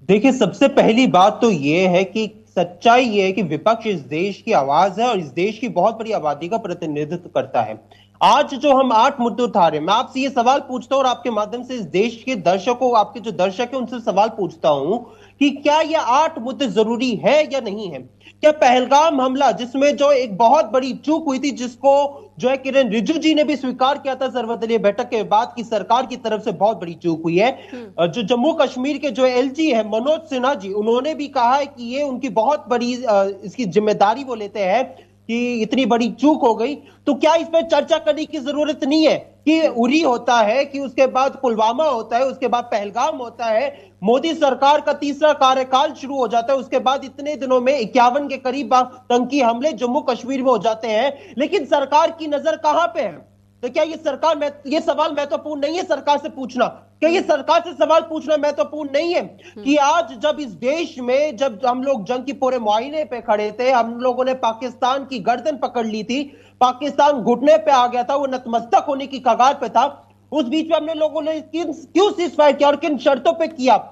देखिए, सबसे पहली बात तो ये है कि सच्चाई ये है कि विपक्ष इस देश की आवाज है और इस देश की बहुत बड़ी आबादी का प्रतिनिधित्व करता है। आज जो हम 8 मुद्दे उठा रहे हैं, मैं आपसे ये सवाल पूछता हूँ और आपके माध्यम से इस देश के दर्शकों, आपके जो दर्शक है उनसे सवाल पूछता हूँ कि क्या ये 8 मुद्दे जरूरी है या नहीं है। क्या पहलगाम हमला, जिसमें जो एक बहुत बड़ी चूक हुई थी, जिसको जो है किरण रिजिजू जी ने भी स्वीकार किया था सर्वदलीय बैठक के बाद की सरकार की तरफ से बहुत बड़ी चूक हुई है। हम्म। जो जम्मू कश्मीर के जो एलजी है मनोज सिन्हा जी, उन्होंने भी कहा है कि ये उनकी बहुत बड़ी इसकी जिम्मेदारी वो लेते हैं कि इतनी बड़ी चूक हो गई। तो क्या इस पर चर्चा करने की जरूरत नहीं है कि हम्म। उरी होता है, कि उसके बाद पुलवामा होता है, उसके बाद पहलगाम होता है, मोदी सरकार का तीसरा कार्यकाल शुरू हो जाता है, उसके बाद इतने दिनों में 51 के करीब आतंकी हमले जम्मू कश्मीर में हो जाते हैं, लेकिन सरकार की नजर कहां पे है। तो क्या ये सरकार में ये सवाल महत्वपूर्ण नहीं है सरकार से पूछना? क्या ये हम्म। सरकार से सवाल पूछना महत्वपूर्ण नहीं है हम्म। कि आज जब इस देश में, जब हम लोग जंग की पूरे मुआयने पे खड़े थे, हम लोगों ने पाकिस्तान की गर्दन पकड़ ली थी, पाकिस्तान घुटने पे आ गया था, वो नतमस्तक होने की कगार पे था, उस बीच में हमने लोगों ने क्यों सीज फायर किया और किन शर्तों पे किया।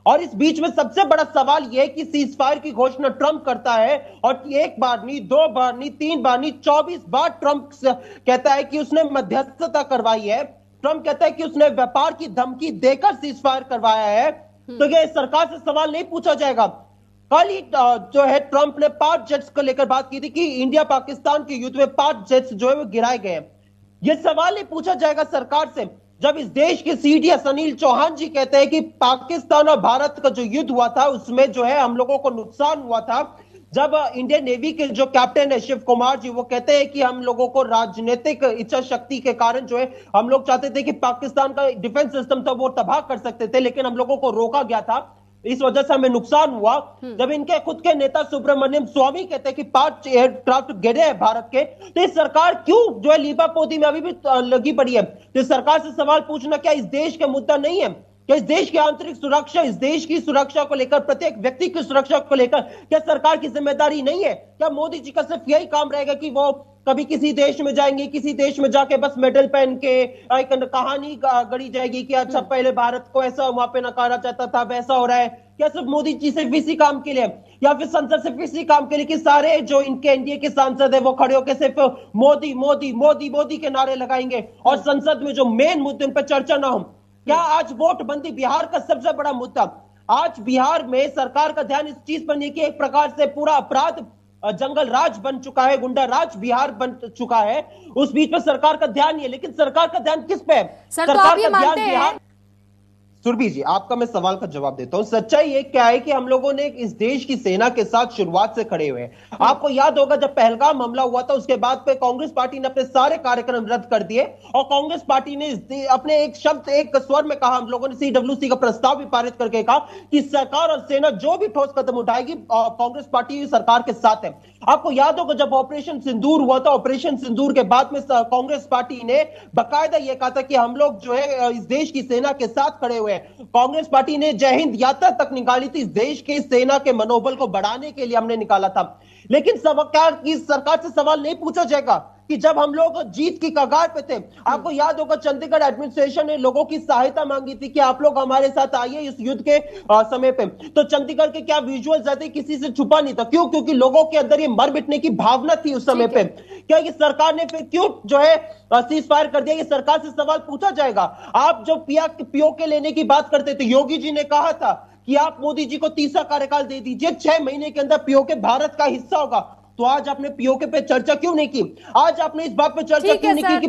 और इस बीच में सबसे बड़ा सवाल यह है कि सीज फायर की घोषणा ट्रंप करता है, और एक बार नहीं, दो बार नहीं, तीन बार नहीं, 24 बार ट्रंप कहता है कि उसने मध्यस्थता करवाई है। ट्रंप कहता है कि उसने व्यापार की धमकी देकर सीज फायर करवाया है। तो हम्म। ये सरकार से सवाल नहीं पूछा जाएगा? कल ही जो है ट्रंप ने 5 जेट्स को लेकर बात की थी कि इंडिया पाकिस्तान के युद्ध में 5 जेट्स जो है वो गिराए गए हैं। ये सवाल नहीं पूछा जाएगा सरकार से जब इस देश के सीडीएस अनिल चौहान जी कहते हैं कि पाकिस्तान और भारत का जो युद्ध हुआ था उसमें जो है हम लोगों को नुकसान हुआ था। जब इंडियन नेवी के जो कैप्टन है शिव कुमार जी, वो कहते हैं कि हम लोगों को राजनीतिक इच्छा शक्ति के कारण जो है, हम लोग चाहते थे कि पाकिस्तान का डिफेंस सिस्टम था वो तबाह कर सकते थे, लेकिन हम लोगों को रोका गया था, इस वजह से हमें नुकसान हुआ। हम्म। जब इनके खुद के नेता सुब्रमण्यम स्वामी कहते हैं कि 5 एयरक्राफ्ट गिरे हैं भारत के, तो इस सरकार क्यों जो है लीपा पोती में अभी भी लगी पड़ी है? तो सरकार से सवाल पूछना क्या इस देश का मुद्दा नहीं है? क्या इस देश की आंतरिक सुरक्षा, इस देश की सुरक्षा को लेकर, प्रत्येक व्यक्ति की सुरक्षा को लेकर क्या सरकार की जिम्मेदारी नहीं है? क्या मोदी जी का सिर्फ यही काम रहेगा कि वो कभी किसी देश में जाएंगे, किसी देश में जाके बस मेडल पहन के एक कहानी गढ़ी जाएगी कि अच्छा हम्म। पहले भारत को ऐसा वहां पे नकारा जाता था, वैसा हो रहा है? क्या सिर्फ मोदी जी सिर्फ इसी काम के लिए, या फिर संसद सिर्फ इसी काम के लिए कि सारे जो इनके एनडीए के सांसद है वो खड़े होकर सिर्फ मोदी मोदी मोदी मोदी के नारे लगाएंगे और हम्म। संसद में जो मेन मुद्दे उन पर चर्चा ना हो? क्या हम्म। आज वोटबंदी बिहार का सबसे बड़ा मुद्दा, आज बिहार में सरकार का ध्यान इस चीज पर नहीं कि एक प्रकार से पूरा अपराध जंगल राज बन चुका है, गुंडा राज बिहार बन चुका है, उस बीच में सरकार का ध्यान नहीं है, लेकिन सरकार का ध्यान किस पे है? सर, तो आप सरकार ये का मानते ध्यान हैं? बिहार। सुरभि जी, आपका मैं सवाल का जवाब देता हूं। सच्चाई ये क्या है कि हम लोगों ने इस देश की सेना के साथ शुरुआत से खड़े हुए हैं। हम्म। आपको याद होगा जब पहलगाम हमला हुआ था, उसके बाद पे कांग्रेस पार्टी ने अपने सारे कार्यक्रम रद्द कर दिए और कांग्रेस पार्टी ने अपने एक शब्द एक स्वर में कहा, हम लोगों ने सीडब्ल्यूसी का प्रस्ताव भी पारित करके कहा कि सरकार और सेना जो भी ठोस कदम उठाएगी कांग्रेस पार्टी सरकार के साथ है। आपको याद होगा जब ऑपरेशन सिंदूर हुआ था, ऑपरेशन सिंदूर के बाद में कांग्रेस पार्टी ने बाकायदा यह कहा था कि हम लोग जो है इस देश की सेना के साथ खड़े हुए हैं। कांग्रेस पार्टी ने जय हिंद यात्रा तक निकाली थी, इस देश की सेना के मनोबल को बढ़ाने के लिए हमने निकाला था। लेकिन सरकार से सवाल नहीं पूछा जाएगा कि जब हम लोग जीत की कगार पे थे, आपको याद होगा चंडीगढ़ एडमिनिस्ट्रेशन ने लोगों की सहायता मांगी थी कि आप लोग हमारे साथ आइए इस युद्ध के समय पे, तो चंडीगढ़ के क्या विजुअल्स आते किसी से छुपा नहीं था। क्यों? क्योंकि लोगों के अंदर ये मर मिटने की भावना थी उस समय ठीक पे। है। क्या ये सरकार ने फिर क्यों जो है सीज फायर कर दिया? ये सरकार से सवाल पूछा जाएगा। आप जो पीओके लेने की बात करते थे, योगी जी ने कहा था कि आप मोदी जी को तीसरा कार्यकाल दे दीजिए, 6 महीने के अंदर पीओके भारत का हिस्सा होगा। तो आज आपने पीओके पे चर्चा क्यों नहीं की? आज आपने इस बात पे चर्चा ठीक क्यों है नहीं की सर। कि